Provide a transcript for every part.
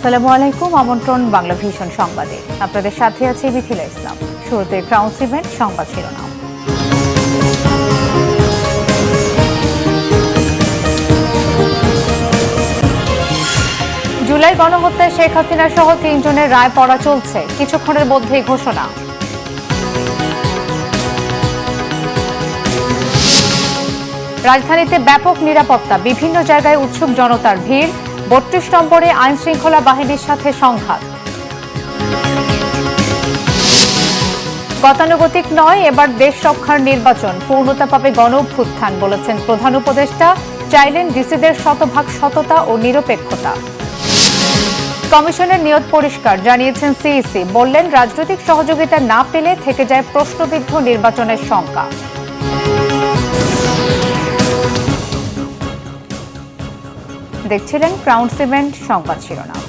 আসসালামু আলাইকুম, আমন্ত্রণ বাংলাভিশন সংবাদে। আপনাদের সাথে আছে বিথিলা ইসলাম। শুরুতে কাউন্ট্রিওয়াইড সংবাদ শিরোনাম। জুলাই গণহত্যায় শেখ হাসিনা সহ ৩ জনের রায় পড়া চলছে, কিছুক্ষণের মধ্যেই ঘোষণা। রাজধানীতে ব্যাপক নিরাপত্তা, বিভিন্ন জায়গায় উৎসুক জনতার ভিড়, ৩২ নম্বরে আইন শৃঙ্খলা বাহিনীর সাথে সংঘাত। গতানুগতিক নয়, এবার দেশ রক্ষার নির্বাচন, পূর্ণতা পাবে গণঅভ্যুত্থান বলেছেন প্রধান উপদেষ্টা। চাইলেন ডিসিদের শতভাগ সততা ও নিরপেক্ষতা। কমিশনের নিয়ত পরিষ্কার, জানিয়েছেন সিইসি। বললেন, রাজনৈতিক সহযোগিতা না পেলে থেকে যায় প্রশ্নবিদ্ধ নির্বাচনের শঙ্কা। দেখছিলেন কাউন্ট্রিওয়াইড সংবাদ শিরোনাম।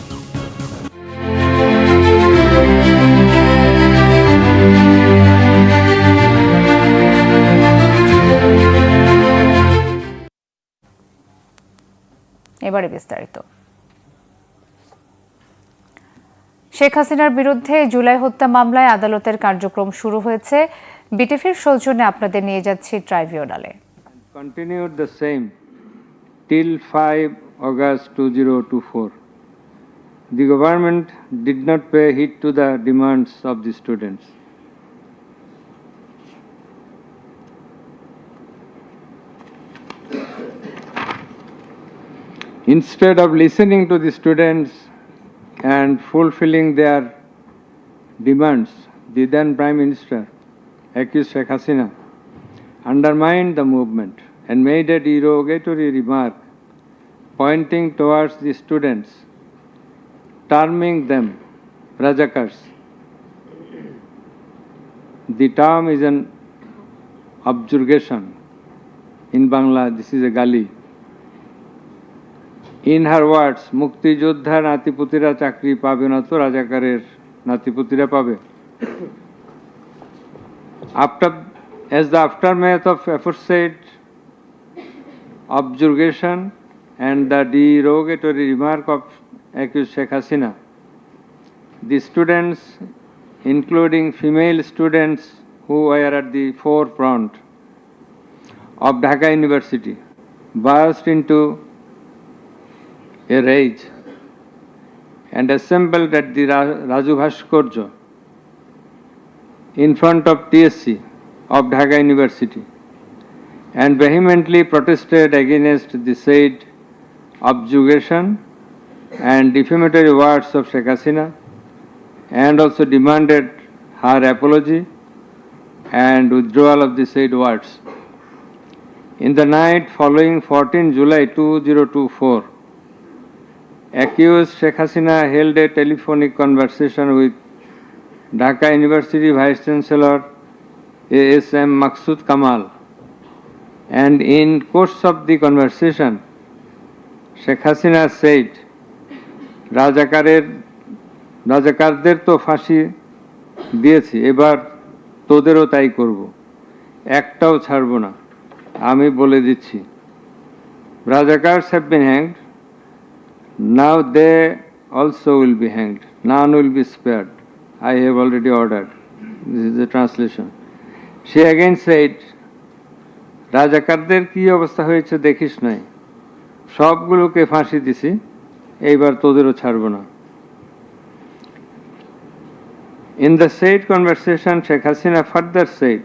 এবারে বিস্তারিত। শেখ হাসিনার বিরুদ্ধে জুলাই হত্যা মামলায় আদালতের কার্যক্রম শুরু হয়েছে। বিটিভির সৌজন্যে আপনাদের নিয়ে যাচ্ছি ট্রাইব্যুনালে। Continued the same till 5 August 2024. The government did not pay heed to the demands of the students. Instead of listening to the students and fulfilling their demands, the then Prime Minister, accused Sheikh Hasina, undermined the movement and made a derogatory remark pointing towards the students, terming them Rajakars. The term is an objurgation. In Bangla, this is a gali. In her words, Mukti Joddha Natiputira Chakri pabe na to Rajakarer Natiputira pabe. As the aftermath of aforesaid objurgation and the derogatory remark of accused Sheikh Hasina, the students, including female students who were at the forefront of Dhaka University, burst into a rage and assembled at the Raju Bhaskarya in front of TSC of Dhaka University and vehemently protested against the said objurgation and defamatory words of Sheikh Hasina, and also demanded her apology and withdrawal of the said words. In the night following 14 July 2024, accused Sheikh Hasina held a telephonic conversation with Dhaka University Vice Chancellor ASM Maksud Kamal, and in course of the conversation, Sheikh Hasina said, রাজাকারদের তো ফাঁসি দিয়েছি, এবার তোদেরও তাই করব, একটাও ছাড়ব না, আমি বলে দিচ্ছি। Rajakars have been hanged, now they also will be hanged, none will be spared, I have already ordered. This is the translation. She again said, রাজাকারদের কি অবস্থা হয়েছে দেখিস নাই, সবগুলোকে ফাঁসি দিছি, এইবার তোদেরও ছাড়ব না। In the said conversation, Sheikh Hasina further said,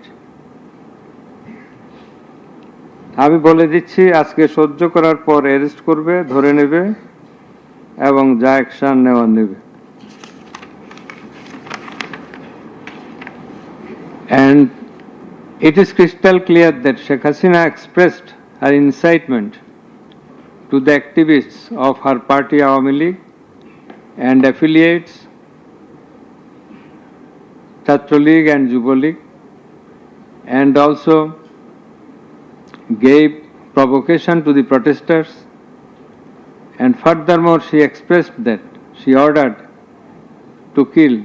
আমি বলে দিচ্ছি, আজকে সহ্য করার পর অ্যারেস্ট করবে, ধরে নেবে এবং যা অ্যাকশন নেওয়া নেবে। And it is crystal clear that Sheikh Hasina expressed her incitement to the activists of her party Awami League and affiliates, Chhatra League and Yuva League, and also gave provocation to the protesters, and furthermore she expressed that she ordered to kill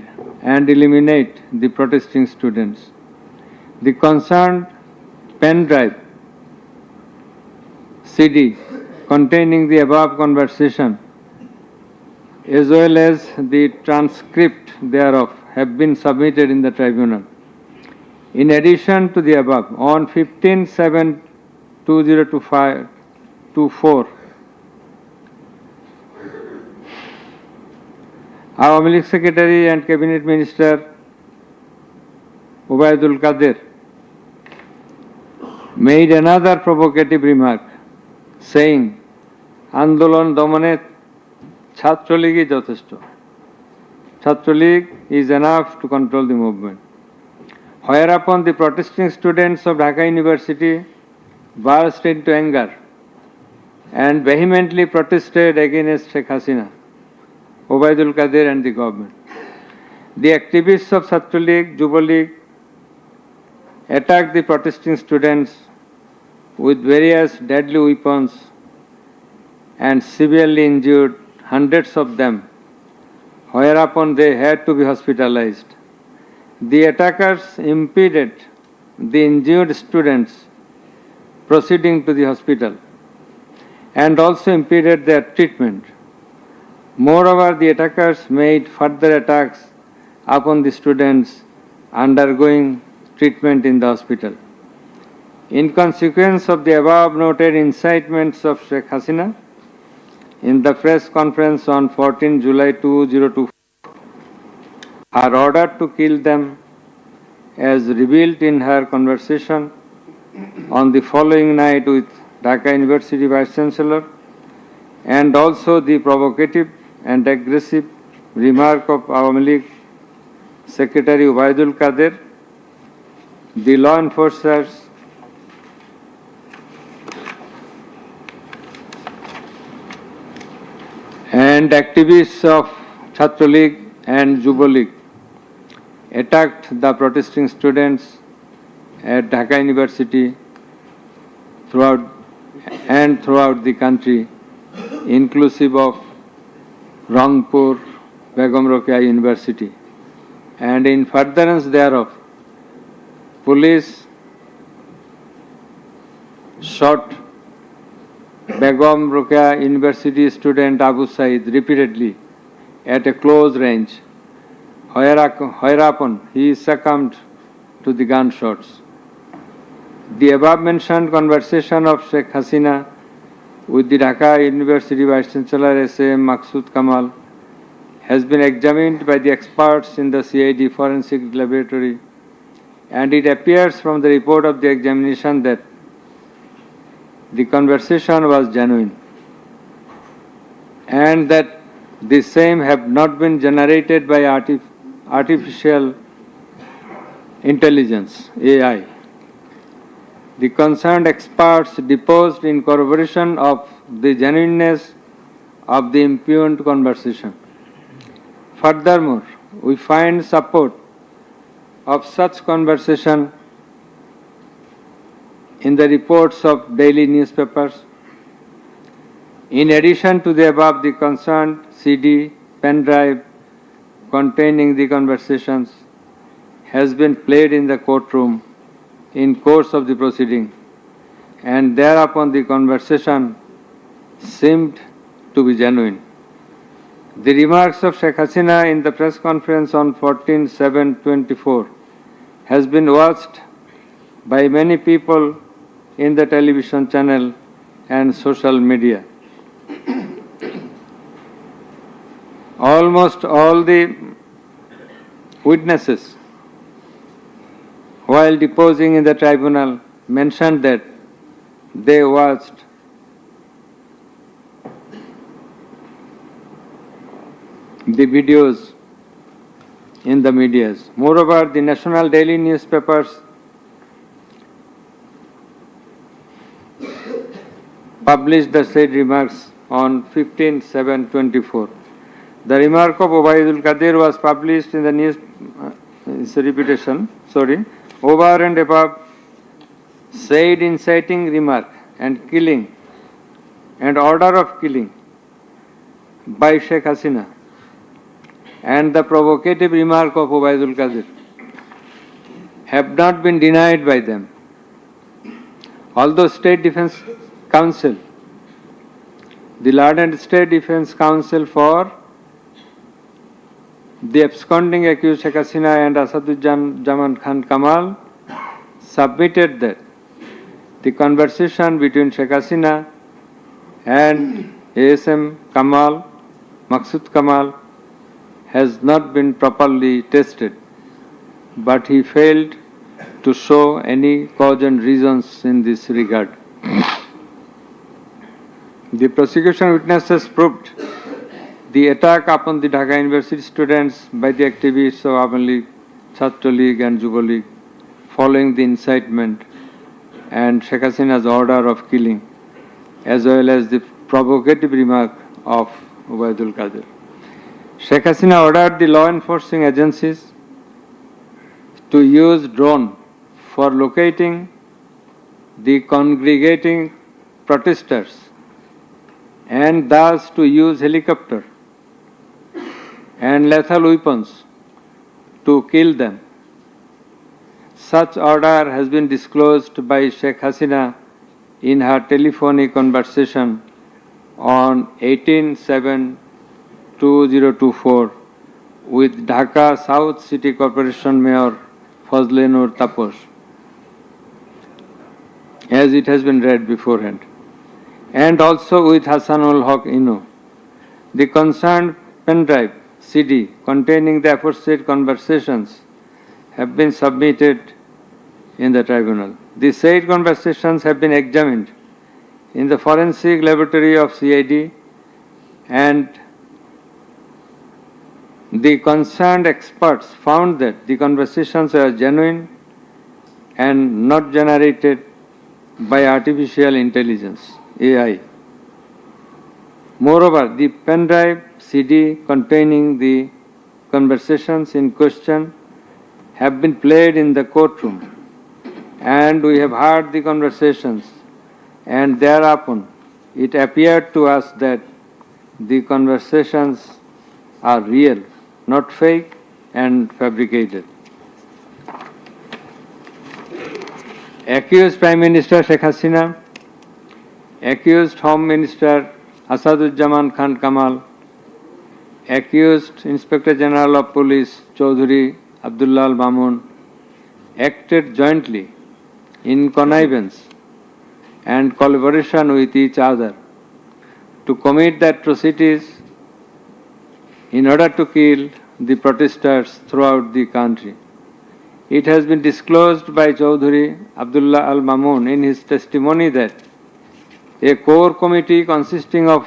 and eliminate the protesting students. The concerned pen drive CD containing the above conversation as well as the transcript thereof have been submitted in the tribunal. In addition to the above, on 15/7/2024, Awami League Secretary and Cabinet Minister Ubaidul Qadir made another provocative remark, saying, Andolon Domane Chhatroligi Jotheshto. Chhatroligi is enough to control the movement. Whereupon the protesting students of Dhaka University burst into anger and vehemently protested against Sheikh Hasina, Ubaidul Qadir and the government. The activists of Chhatra League, Yuva League attacked the protesting students with various deadly weapons and severely injured hundreds of them, whereupon they had to be hospitalized. The attackers impeded the injured students proceeding to the hospital and also impeded their treatment. Moreover, the attackers made further attacks upon the students undergoing treatment in the hospital. In consequence of the above noted incitements of Sheikh Hasina, in the press conference on 14 July 2024, her order to kill them, as revealed in her conversation on the following night with Dhaka University Vice Chancellor, and also the provocative and aggressive remark of Awami League Secretary Ubaidul Qadir, the law enforcers and activists of Chhatra League and Yuva League attacked the protesting students at Dhaka University throughout the country, inclusive of Rangpur, Begum Rokeya University. And in furtherance thereof, police shot Begum Rokeya University student Abu Said repeatedly at a close range, whereupon he succumbed to the gunshots. The above mentioned conversation of Sheikh Hasina with the Dhaka University Vice Chancellor S.A.M. Maqsood Kamal has been examined by the experts in the CID Forensic Laboratory, and it appears from the report of the examination that the conversation was genuine and that the same have not been generated by artificial intelligence, AI. The concerned experts deposed in corroboration of the genuineness of the impugned conversation. Furthermore, we find support of such conversation in the reports of daily newspapers. In addition to the above, the concerned CD, pen drive containing the conversations has been played in the courtroom in course of the proceeding, and thereupon the conversation seemed to be genuine. The remarks of Sheikh Hasina in the press conference on 14/7/24 has been watched by many people in the television channel and social media. Almost all the witnesses, while deposing in the tribunal, mentioned that they watched the videos in the medias. Moreover, the national daily newspapers published the said remarks on 15/7/24. The remark of Ubaidul Qadir was published in the news, it's a repetition, over and above said inciting remark and killing and order of killing by Sheikh Hasina and the provocative remark of Ubaidul Qadir have not been denied by them. Although State Defence Council, the Lord and State Defence Council for The absconding accused Sheikh Hasina and Asaduজ্জামান Khan Kamal submitted that the conversation between Sheikh Hasina and ASM Kamal, Maksud Kamal, has not been properly tested, but he failed to show any cogent reasons in this regard. The prosecution witnesses proved the attack upon the Dhaka University students by the activists of Awami League, Chhatra League and Yuva League following the incitement and Sheikh Hasina's order of killing, as well as the provocative remark of Ubaidul Qadir. Sheikh Hasina ordered the law enforcing agencies to use drone for locating the congregating protesters and thus to use helicopter and lethal weapons to kill them. Such order has been disclosed by Sheikh Hasina in her telephonic conversation on 18/7/2024 with Dhaka South City Corporation Mayor Fazle Nur Taposh, as it has been read beforehand, and also with Hassanul Haq Inu. The concerned pen drive CD containing the aforesaid conversations have been submitted in the tribunal. The said conversations have been examined in the forensic laboratory of CID, and the concerned experts found that the conversations are genuine and not generated by artificial intelligence, AI. Moreover, the pen drive CD containing the conversations in question have been played in the courtroom, and we have heard the conversations, and thereupon it appeared to us that the conversations are real, not fake and fabricated. Accused Prime Minister Sheikh Hasina, accused Home Minister Asaduজ্জামান Khan Kamal, accused Inspector General of Police Chaudhuri Abdullah Al Mamun acted jointly in connivance and collaboration with each other to commit the atrocities in order to kill the protesters throughout the country. It has been disclosed by Chaudhuri Abdullah Al Mamun in his testimony that a core committee consisting of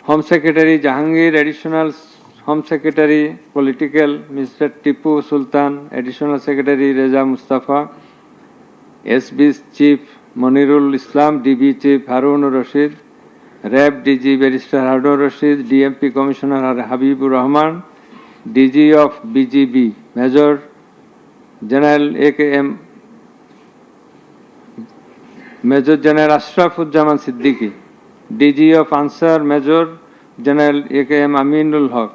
Home Secretary Jahangir, Additional Home Secretary Political Mr. Tipu Sultan, Additional Secretary Reza Mustafa, SB Chief Monirul Islam, DB Chief Harun Rashid, RAB DG Barrister Harun Rashid, DMP Commissioner Habibur Rahman, DG of BGB Major General AKM Major General Ashrafuzzaman Siddiqui, DG of Ansar Major General AKM Aminul Haq,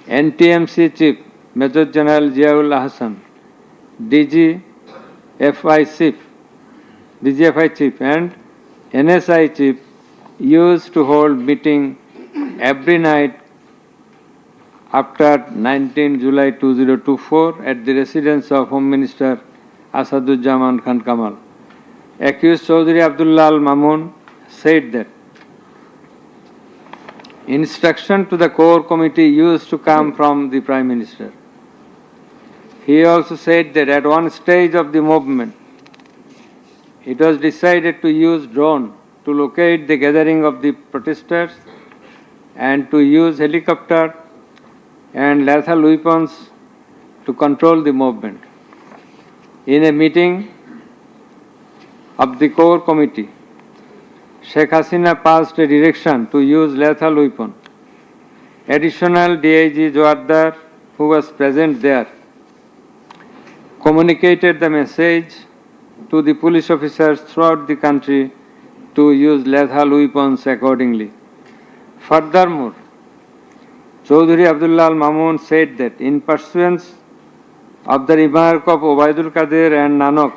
NTMC Chief Major General Ziaul Ahsan, DGFI Chief and NSI Chief used to hold meeting every night after 19 July 2024 at the residence of Home Minister Asaduজ্জামান Khan Kamal. Accused Chaudhuri Abdullah Al Mamun said that instruction to the core committee used to come from the Prime Minister. He also said that at one stage of the movement, it was decided to use drone to locate the gathering of the protesters and to use helicopter and lethal weapons to control the movement. In a meeting of the core committee, Sheikh Hasina passed a direction to use lethal weapon. Additional DIG Joardar, who was present there, communicated the message to the police officers throughout the country to use lethal weapons accordingly. Furthermore, Chaudhuri Abdullah Al Mamun said that in pursuance of the remark of Ubaidul Qadir and Nanak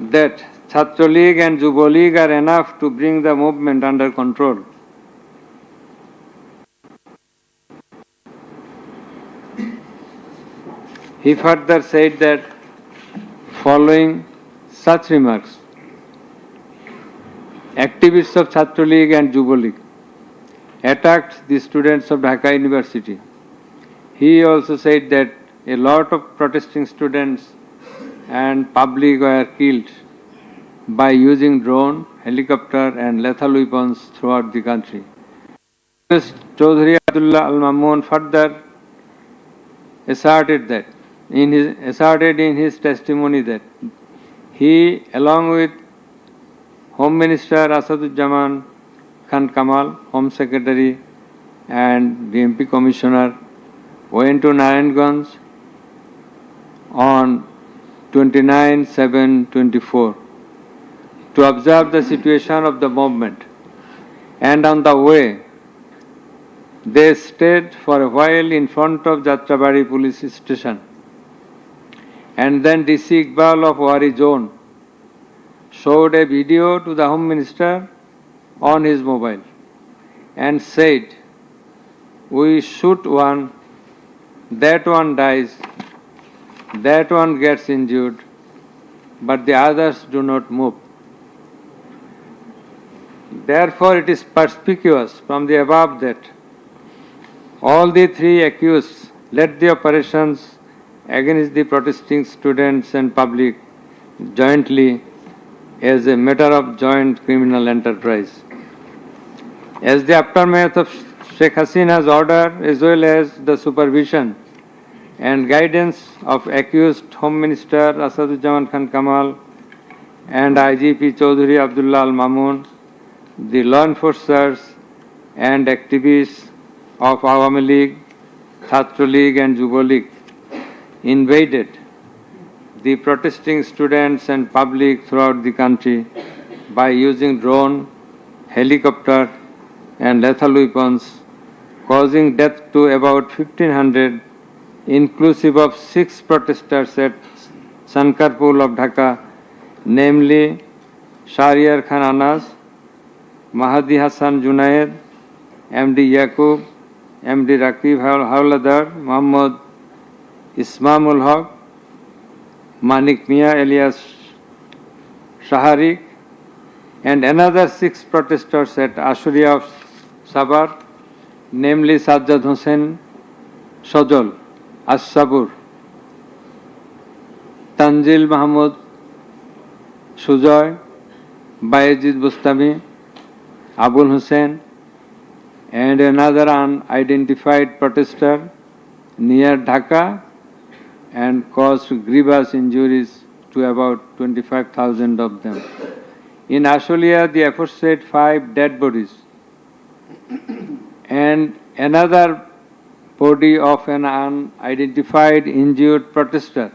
that Chhatra League and Yuva League are enough to bring the movement under control, He further said that following such remarks, activists of Chhatra League and Yuva League attacked the students of Dhaka University. He also said that a lot of protesting students and public were killed by using drone, helicopter and lethal weapons throughout the country. Chaudhary Abdullah Al Mamun further asserted in his testimony that he, along with Home Minister Asaduzzaman Khan Kamal, Home Secretary and the MP Commissioner, went to Narayanganj on 29/7/24 to observe the situation of the movement, and on the way they stayed for a while in front of Jatrabari police station, and then DC Iqbal of Wari Zone showed a video to the Home Minister on his mobile and said, "We shoot one, that one dies, that one gets injured, but the others do not move." Therefore, it is perspicuous from the above that all the three accused led the operations against the protesting students and public jointly as a matter of joint criminal enterprise. As the aftermath of Sheikh Hasina's order, as well as the supervision and guidance of accused Home Minister Asaduzzaman Khan Kamal and IGP Chaudhary Abdullah Al Mamun, the law enforcers and activists of Awami League, Chhatra League and Yuva League invaded the protesting students and public throughout the country by using drone, helicopter and lethal weapons, causing death to about 1,500, inclusive of 6 protesters at Sankarpur of Dhaka, namely Shahriar Khan Anas, Mahdi Hassan Junaid, MD Yaqub, MD Rakib Hawladar, Muhammad Ismamul Haq, Manik Mia alias Shaharik, and another 6 protesters at Ashuria of Sabar, namely Sajjad Hussain Sojol, As-Sabur, Tanzil Mahmud Sujoy, Bayezid Bustami, Abul Hussain, and another unidentified protester near Dhaka, and caused grievous injuries to about 25,000 of them. In Ashulia, the aforesaid 5 dead bodies and another body of an unidentified injured protester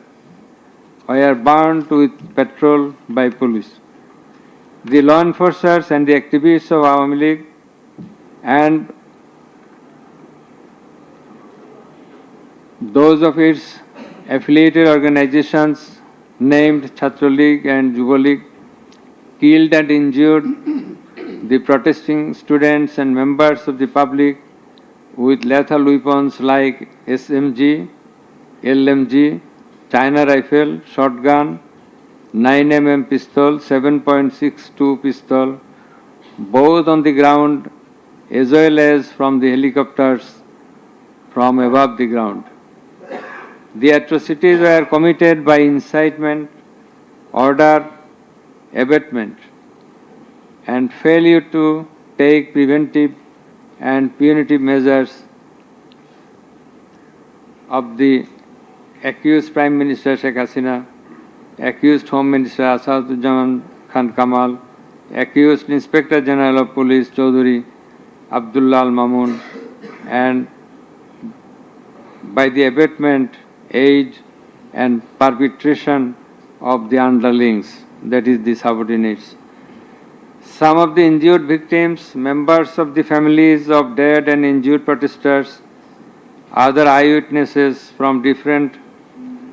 were burned with petrol by police. The law enforcers and the activists of Awami League and those of its affiliated organizations named Chhatra League and Yuva League killed and injured the protesting students and members of the public with lethal weapons like SMG, LMG, China rifle, shotgun, 9mm pistol, 7.62 pistol, both on the ground as well as from the helicopters from above the ground. The atrocities were committed by incitement, order, abatement, and failure to take preventive and punitive measures of the accused Prime Minister Sheikh Hasina, accused Home Minister Asaduzzaman Khan Kamal, accused Inspector General of Police Chaudhary Abdullah Al Mamun, and by the abatement, aid and perpetration of the underlings, that is the subordinates. Some of the injured victims, members of the families of dead and injured protesters, other eyewitnesses from different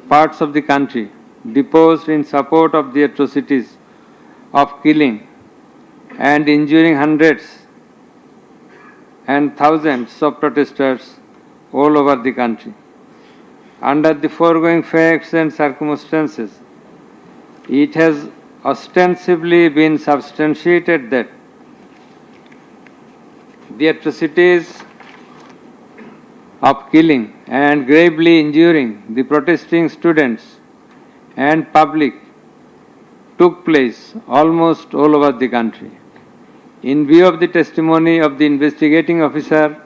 parts of the country, deposed in support of the atrocities of killing and injuring hundreds and thousands of protesters all over the country. Under the foregoing facts and circumstances, it has ostensibly been substantiated that the atrocities of killing and gravely injuring the protesting students and public took place almost all over the country. In view of the testimony of the investigating officer,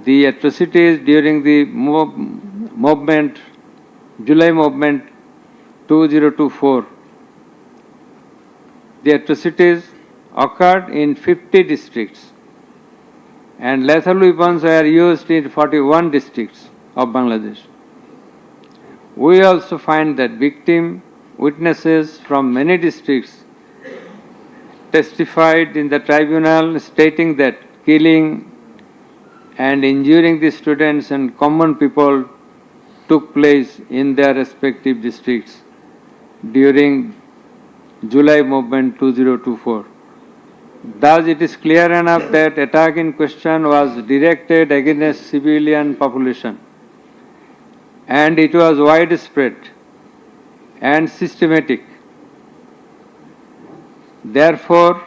the atrocities during the movement, July movement 2024, the atrocities occurred in 50 districts and lethal weapons were used in 41 districts of Bangladesh. We also find that victim witnesses from many districts testified in the tribunal stating that killing and injuring the students and common people took place in their respective districts during July movement 2024. Thus, it is clear enough that attack in question was directed against civilian population and it was widespread and systematic. Therefore,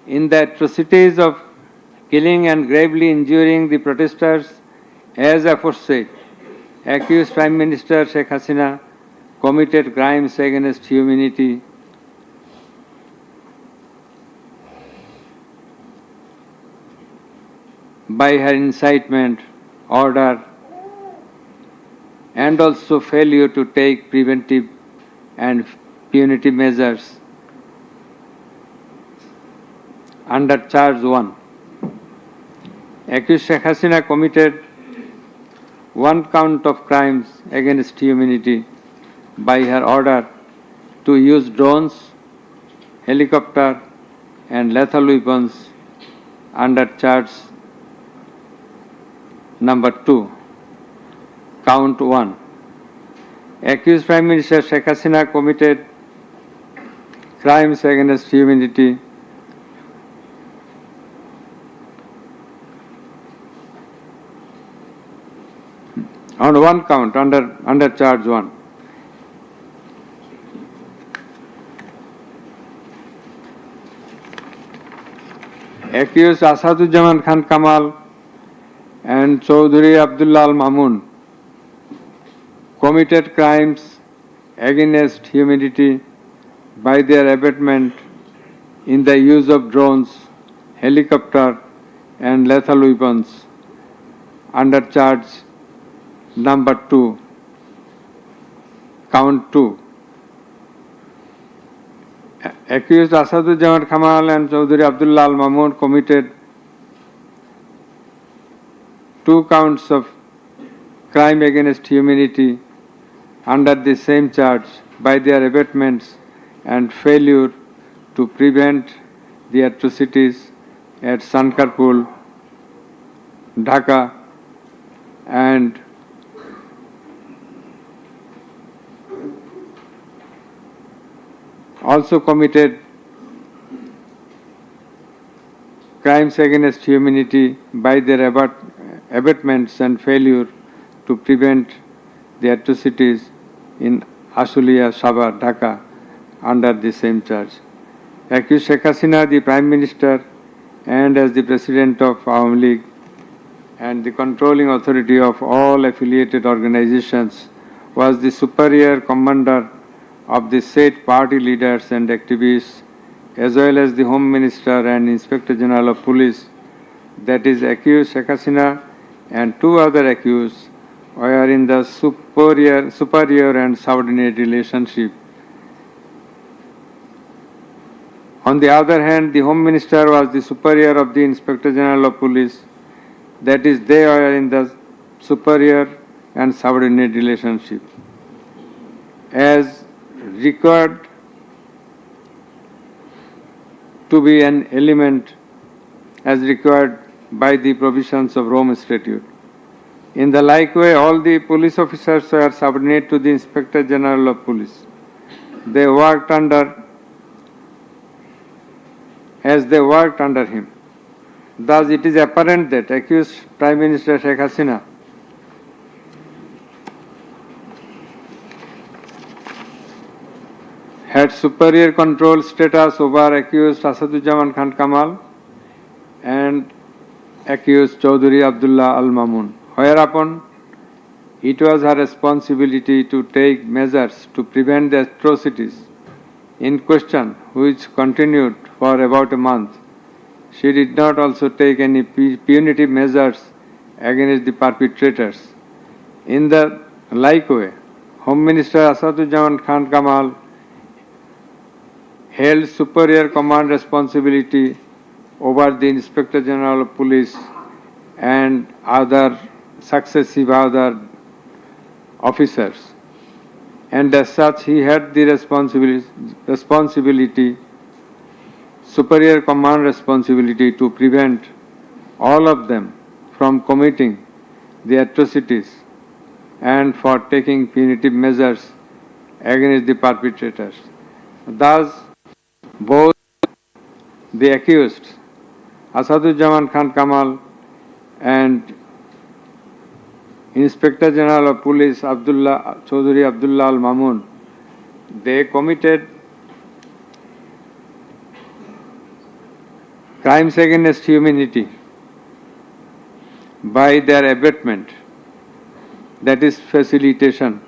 in the atrocities of killing and gravely injuring the protesters, as aforesaid, accused Prime Minister Sheikh Hasina committed crimes against humanity by her incitement, order, and also failure to take preventive and punitive measures. Under charge 1, accused Sheikh Hasina committed one count of crimes against humanity by her order to use drones, helicopter, and lethal weapons under charge number 2, count 1. Accused Prime Minister Sheikh Hasina committed crimes against humanity on one count under charge 1. Accused Asaduzzaman Khan Kamal and Chaudhry Abdullah Al Mamun committed crimes against humanity by their abatement in the use of drones, helicopter, and lethal weapons under charge number 2, count 2. Accused Asaduzzaman Kamal and Chaudhry Abdullah Al Mamun committed 2 counts of crime against humanity under the same charge by their abatements and failure to prevent the atrocities at Sankarpur, Dhaka, and also committed crimes against humanity by their abatements and failure to prevent the atrocities in Ashulia, Sabha, Dhaka under the same charge. Accused Sheikh Hasina, the Prime Minister, and as the President of Awami League and the controlling authority of all affiliated organizations, was the superior commander of the said party leaders and activists, as well as the Home Minister and Inspector General of Police, that is accused Sheikh Hasina and 2 other accused were in the superior and subordinate relationship. On the other hand, the Home Minister was the superior of the Inspector General of Police, that is, they were in the superior and subordinate relationship. As required to be an element as required by the provisions of Rome Statute. In the like way, all the police officers were subordinate to the Inspector General of Police. They worked under him. Thus, it is apparent that accused Prime Minister Sheikh Hasina had superior control status over accused Asaduzzaman Khan Kamal and accused Chaudhry Abdullah Al Mamun, whereupon it was her responsibility to take measures to prevent the atrocities in question, which continued for about a month. She did not also take any punitive measures against the perpetrators. In the like way, Home Minister Asaduzzaman Khan Kamal held superior command responsibility over the Inspector General of Police and other successive other officers, and as such he had the responsibility, superior command responsibility to prevent all of them from committing the atrocities and for taking punitive measures against the perpetrators. Thus, both the accused, Asaduzzaman Khan Kamal and Inspector General of Police Chaudhry Abdullah Al Mamun, they committed crimes against humanity by their abatement, that is facilitation,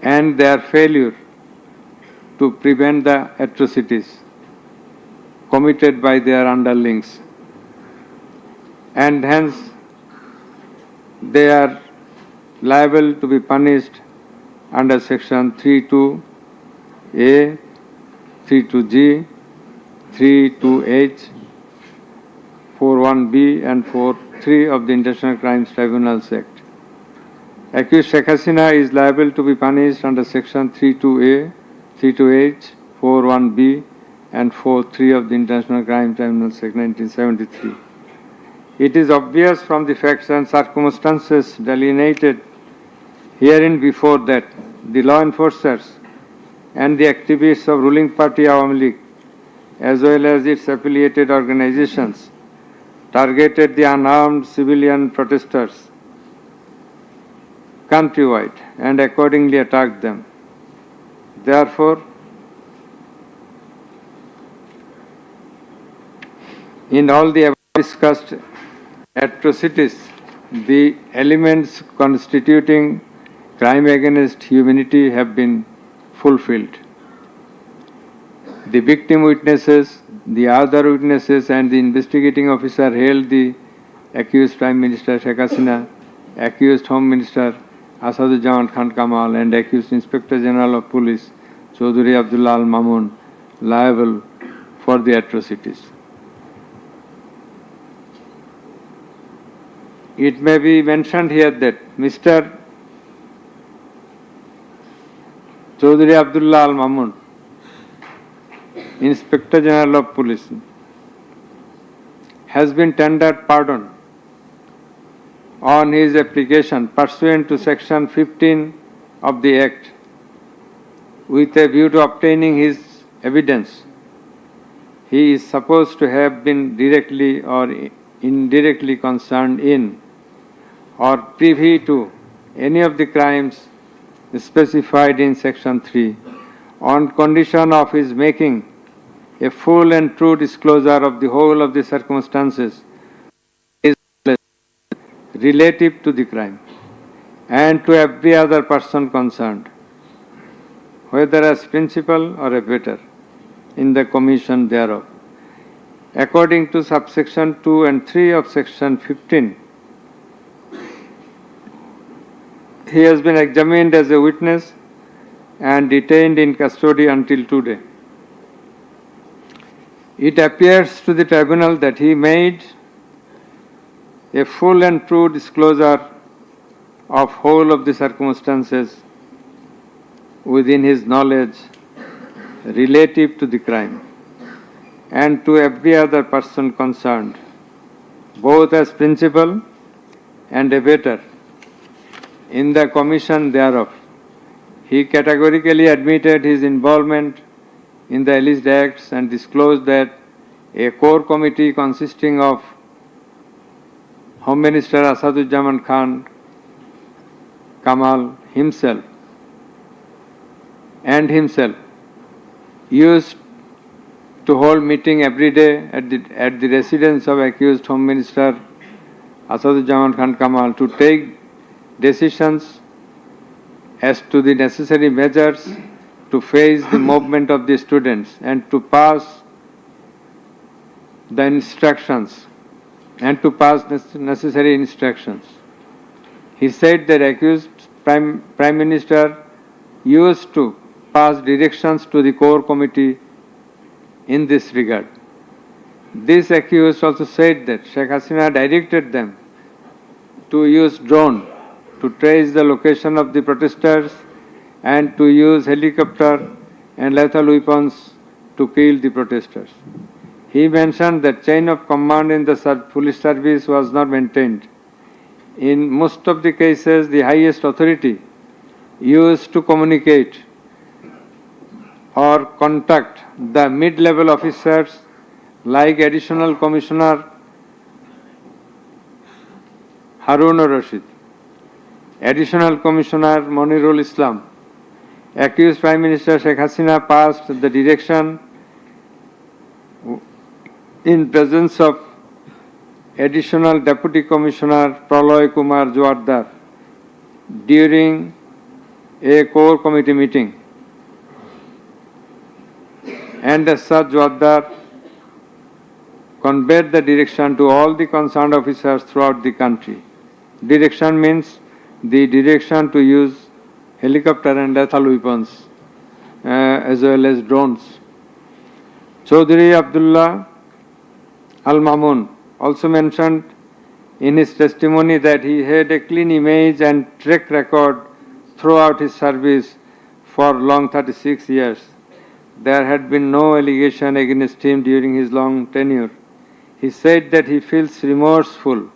and their failure to prevent the atrocities committed by their underlings, and hence they are liable to be punished under section 32A, 32G, 32H, 41B and 43 of the International Crimes Tribunals Act. Accused Sheikh Hasina is liable to be punished under section 32A, 32H, 41B and 43 of the International Crimes Tribunals Act 1973. It is obvious from the facts and circumstances delineated herein before that the law enforcers and the activists of ruling party Awami League, as well as its affiliated organizations, targeted the unarmed civilian protesters countrywide and accordingly attacked them. Therefore, in all the above discussed atrocities, the elements constituting crime against humanity have been fulfilled. The victim witnesses, the other witnesses and the investigating officer held the accused Prime Minister Sheikh Hasina, accused Home Minister Asaduzzaman Khan Kamal and accused Inspector General of Police Chaudhry Abdullah Al Mamun liable for the atrocities. It may be mentioned here that Mr. Chaudhry Abdullah Al Mamun, Inspector General of Police, has been tendered pardon on his application pursuant to section 15 of the Act with a view to obtaining his evidence. He is supposed to have been directly or indirectly concerned in or privy to any of the crimes specified in section 3 on condition of his making a full and true disclosure of the whole of the circumstances relative to the crime and to every other person concerned, whether as principal or abettor in the commission thereof. According to subsection 2 and 3 of section 15, he has been examined as a witness and detained in custody until today. It appears to the tribunal that he made a full and true disclosure of whole of the circumstances within his knowledge relative to the crime and to every other person concerned, both as principal and abettor in the commission thereof. He categorically admitted his involvement in the alleged acts and disclosed that a core committee consisting of Home Minister Asaduzzaman Khan Kamal himself used to hold meeting every day at the residence of accused Home Minister Asaduzzaman Khan Kamal to take decisions as to the necessary measures to face the movement of the students and to pass the instructions and to pass necessary instructions. He said that accused Prime Minister used to pass directions to the core committee in this regard. This accused also said that Sheikh Hasina directed them to use drone to trace the location of the protesters and to use helicopter and lethal weapons to kill the protesters. He mentioned that chain of command in the police service was not maintained. In most of the cases, the highest authority used to communicate or contact the mid-level officers like Additional Commissioner Harun Rashid, Additional Commissioner Monirul Islam. Accused Prime Minister Sheikh Hasina passed the direction in presence of Additional Deputy Commissioner Praloy Kumar Joardar during a core committee meeting. And as such, Joardar conveyed the direction to all the concerned officers throughout the country. Direction means the direction to use helicopter and lethal weapons as well as drones. Chaudhry Abdullah Al-Mamun also mentioned in his testimony that he had a clean image and track record throughout his service for long 36 years. There had been no allegation against him during his long tenure. He said that he feels remorseful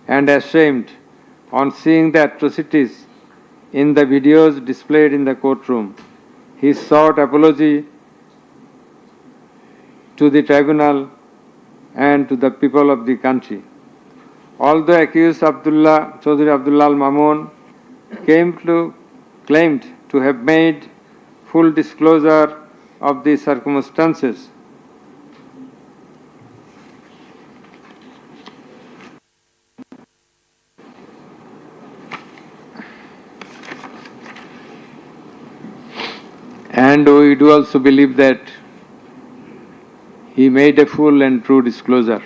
and ashamed on seeing the atrocities in the videos displayed in the courtroom. He sought apology to the tribunal and to the people of the country. Although accused Chaudhry Abdullah Al-Mamun claimed to have made full disclosure of the circumstances, and we do also believe that he made a full and true disclosure.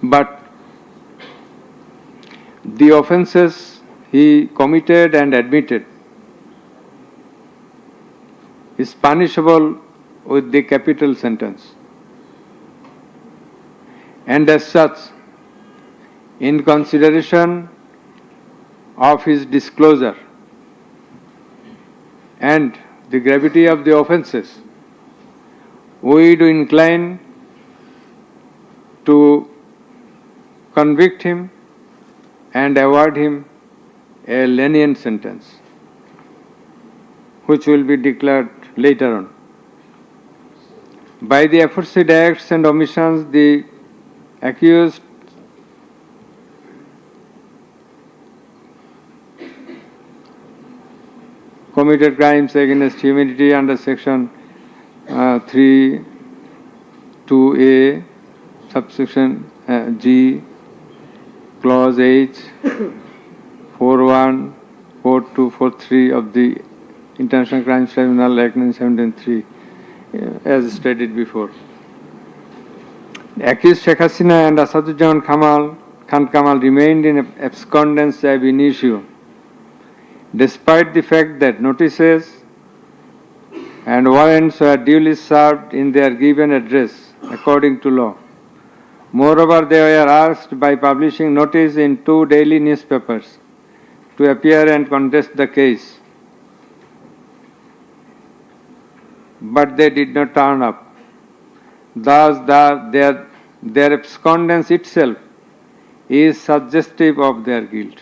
But the offences he committed and admitted is punishable with the capital sentence. And as such, in consideration of his disclosure and the gravity of the offences, we do incline to convict him and award him a lenient sentence, which will be declared later on. By the aforesaid acts and omissions, the accused committed crimes against humanity under Section 3(2)(a), subsection G, Clause H, 4(1), 4(2), 4(3) of the International Crimes Tribunal Act 1973, as stated before. The accused Sheikh Hasina and Asaduzzaman Khan Kamal remained in abscondence ab initio, despite the fact that notices and warrants were duly served in their given address according to law. Moreover, they were asked by publishing notice in 2 daily newspapers to appear and contest the case, but they did not turn up. Thus, their abscondence itself is suggestive of their guilt.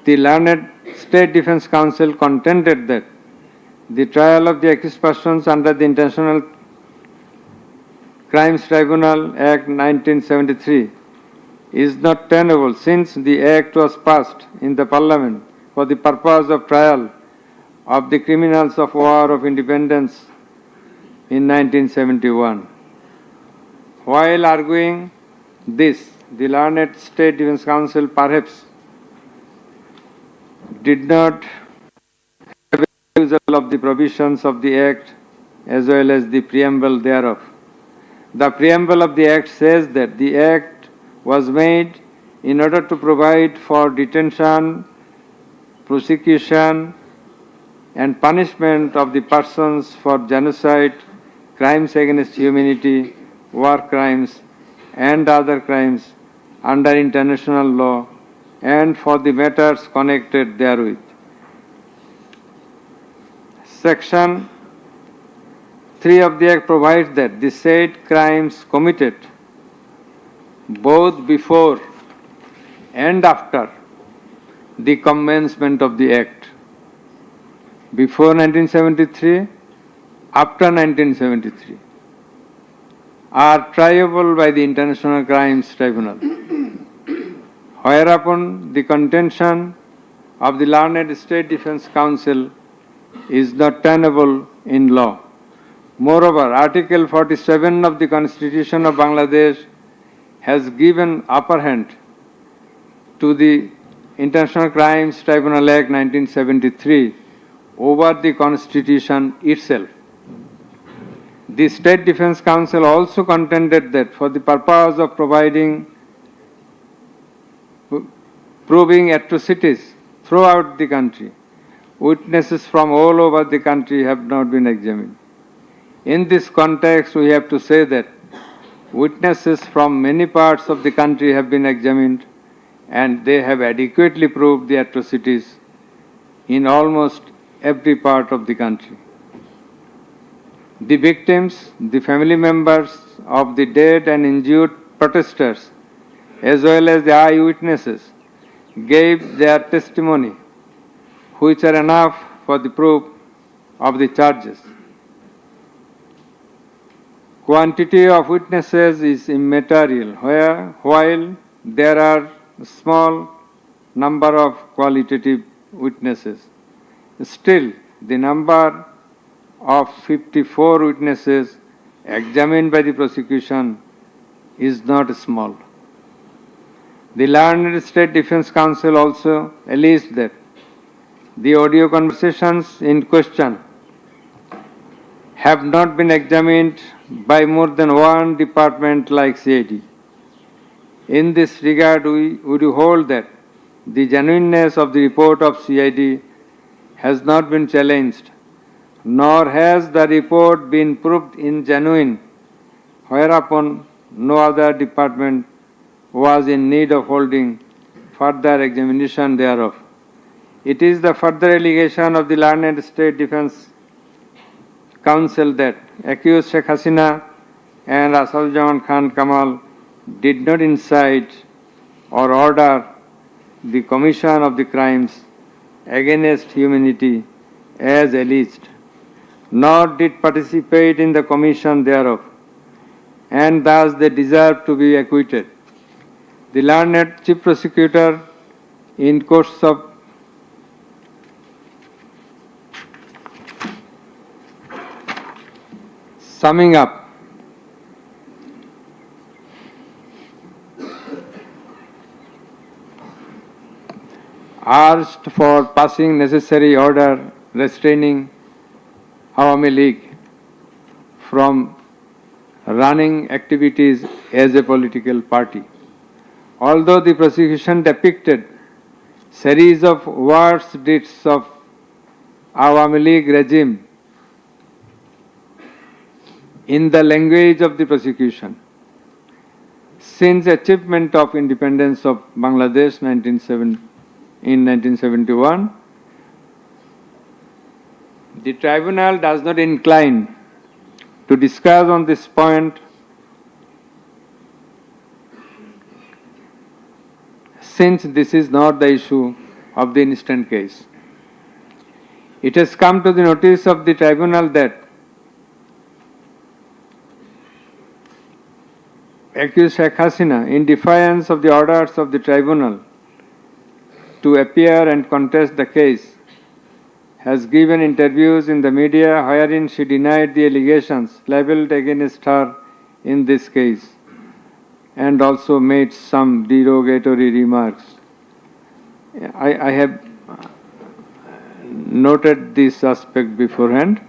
The learned State Defence Counsel contended that the trial of the accused persons under the International Crimes Tribunal Act 1973 is not tenable, since the Act was passed in the Parliament for the purpose of trial of the criminals of War of Independence in 1971. While arguing this, the learned State Defence Council perhaps did not have a refusal of the provisions of the Act as well as the preamble thereof. The preamble of the Act says that the Act was made in order to provide for detention, prosecution, and punishment of the persons for genocide, crimes against humanity, war crimes, and other crimes under international law, and for the matters connected therewith. Section 3 of the Act provides that the said crimes committed both before and after the commencement of the Act, before 1973, after 1973, are triable by the International Crimes Tribunal, whereupon the contention of the learned State Defence Council is not tenable in law. Moreover, Article 47 of the Constitution of Bangladesh has given upper hand to the International Crimes Tribunal Act 1973 over the Constitution itself. The State Defence Council also contended that for the purpose of proving atrocities throughout the country, witnesses from all over the country have not been examined. In this context, we have to say that witnesses from many parts of the country have been examined, and they have adequately proved the atrocities in almost every part of the country. The victims, the family members of the dead and injured protesters, as well as the eyewitnesses, gave their testimony, which are enough for the proof of the charges. Quantity of witnesses is immaterial, while there are a small number of qualitative witnesses. Still, the number of 54 witnesses examined by the prosecution is not small. The learned State Defence Council also alleged that the audio conversations in question have not been examined by more than one department like CID. In this regard, we would hold that the genuineness of the report of CID has not been challenged, nor has the report been proved ingenuine, whereupon no other department was in need of holding further examination thereof. It is the further allegation of the learned State Defence Council that accused Sheikh Hasina and Asaduzzaman Khan Kamal did not incite or order the commission of the crimes against humanity as alleged, nor did participate in the commission thereof, and thus they deserve to be acquitted. The learned Chief Prosecutor, in course of summing up, asked for passing necessary order restraining Awami League from running activities as a political party. Although the prosecution depicted series of worse deeds of Awami League regime in the language of the prosecution, since achievement of independence of Bangladesh in 1971, the tribunal does not incline to discuss on this point, since this is not the issue of the instant case. It has come to the notice of the tribunal that accused Sheikh Hasina, in defiance of the orders of the tribunal to appear and contest the case, has given interviews in the media wherein she denied the allegations leveled against her in this case and also made some derogatory remarks. I have noted this aspect beforehand,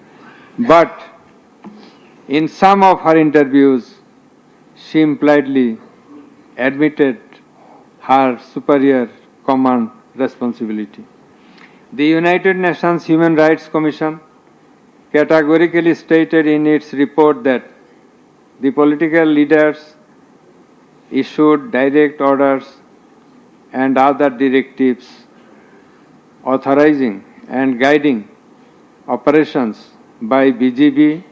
but in some of her interviews, she impliedly admitted her superior command responsibility. The United Nations Human Rights Commission categorically stated in its report that the political leaders issued direct orders and other directives authorizing and guiding operations by BGB,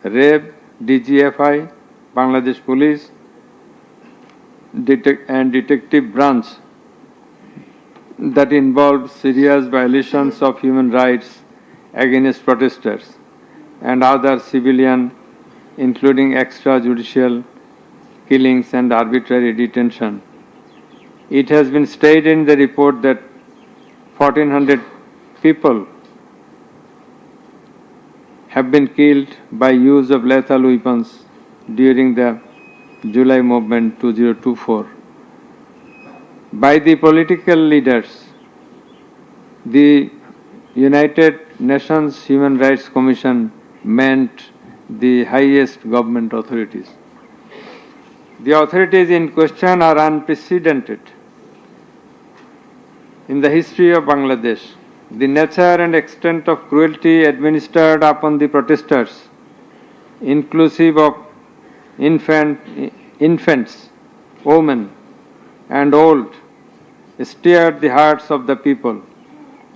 REB, DGFI, Bangladesh Police, and Detective Branch that involved serious violations of human rights against protesters and other civilian, including extrajudicial killings and arbitrary detention. It has been stated in the report that 1,400 people have been killed by use of lethal weapons during the July movement 2024. By the political leaders, the United Nations Human Rights Commission meant the highest government authorities. The authorities in question are unprecedented in the history of Bangladesh. The nature and extent of cruelty administered upon the protesters, inclusive of infants, women, and old, stirred the hearts of the people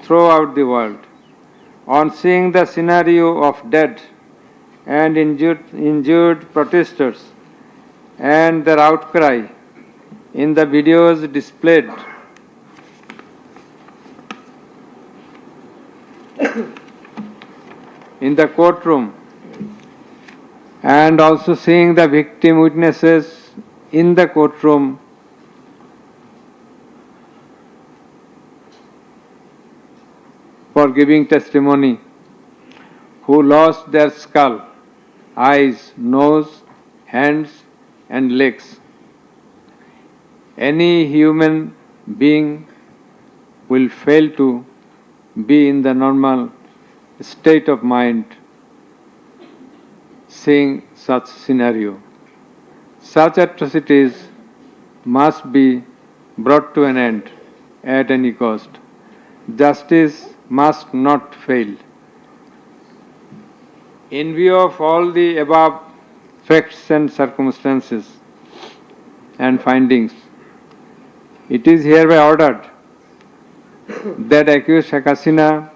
throughout the world. On seeing the scenario of dead and injured protesters and their outcry in the videos displayed in the courtroom, and also seeing the victim witnesses in the courtroom, for giving testimony, who lost their skull, eyes, nose, hands, and legs. Any human being will fail to be in the normal state of mind seeing such scenario. Such atrocities must be brought to an end at any cost. Justice must not fail. In view of all the above facts and circumstances and findings, it is hereby ordered that accused Sheikh Hasina